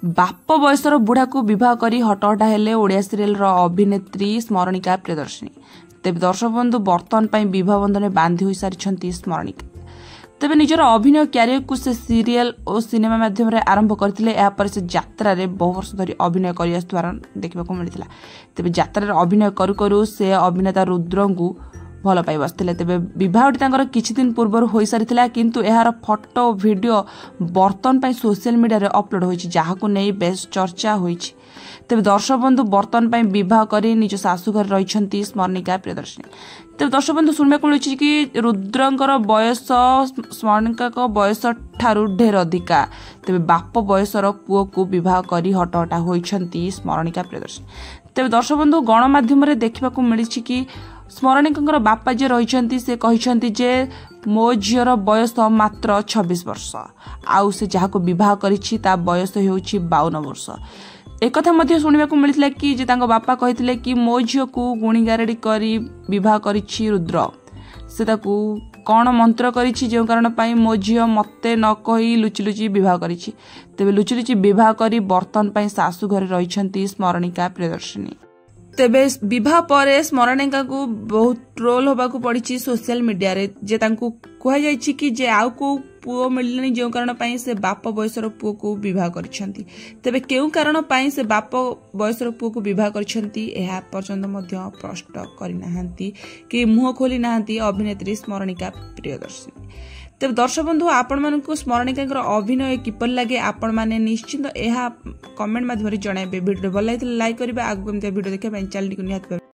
बाप बयसर बुढ़ा को विवाह करी हटहटा हेले ओडिया सीरियल अभिनेत्री स्मरणिका प्रियदर्शिनी। तेज दर्शक बंधु बर्तमान विवाह बंधन बांधि हो सारी स्मरणिका। तेज निजर अभिनय क्यारियर को से सीरियल और सिनेमा माध्यम आरंभ करते से यात्रा बहु वर्ष धरी अभिनय कर देखा मिलता। तेज यात्रा अभिनय करू करू से अभिनेता रुद्र को भल पाई बसते। तेज बहटी किछि दिन पूर्व हो सारी किंतु यार फोटो वीडियो बर्तमान सोशल मीडिया अपलोड होइछि जहां नहीं बेस चर्चा होइछि। तेज दर्शक बंधु बर्तमान बह कर निज शाशुघर रही स्मरणिका प्रियदर्शिनी। तेज दर्शक बंधु शुणा मिलूँ कि रुद्रंकर बयस स्मरणिका बयस ठारू ढेर अधिका। तेज बाप बयसर पुओ को विवाह कर हटहटा होइछंती स्मरणिका प्रियदर्शिनी। तेज दर्शक बंधु गणमाध्यम देखा मिली कि स्मरणिका बापा जे रही से कहते जे मो झीर बयस मात्र 26 वर्ष आउ से जहाँ को विवाह करिछि ता बयस होउछि 52 वर्ष। एक कथा शुणा मिलता कि जे तांको बापा कहते कि मो झील को गुणी गारेडी करी विवाह करिछि रुद्र से ताकू कौन मंत्र करिछि जो कारण पाई मो झील मते न कही लुचि लुचि विवाह करिछि। तेबे लुचि लुचि विवाह करी बर्तन पाई सासु घरे रहिछंती स्मरणिका प्रियदर्शिनी। तेबे विवाह पर स्मरणिका को बहुत ट्रोल होबा को पड़ी सोशल मीडिया रे जे तांको कह जायछि कि जे आउ को पुओ मिलनी जो कारण पाई से बाप बयसर पुओ को विवाह करछंती। तेबे केउ कारण पाई से बाप बयसर पुओ को विवाह करछंती एहा पर्यंत मध्य प्रश्न करिनाहांती कि मुह खोली नाहांती अभिनेत्री स्मरणिका प्रियदर्शिनी। तेज दर्शक बंधु आपण मानक स्मरणिका अभिनय किपर लगे आपण माने निश्चित यह कमेंट माध्यम जनइबे। वीडियो भल लाइक करेंगे आगे वीडियो देखा चैनल को निहाती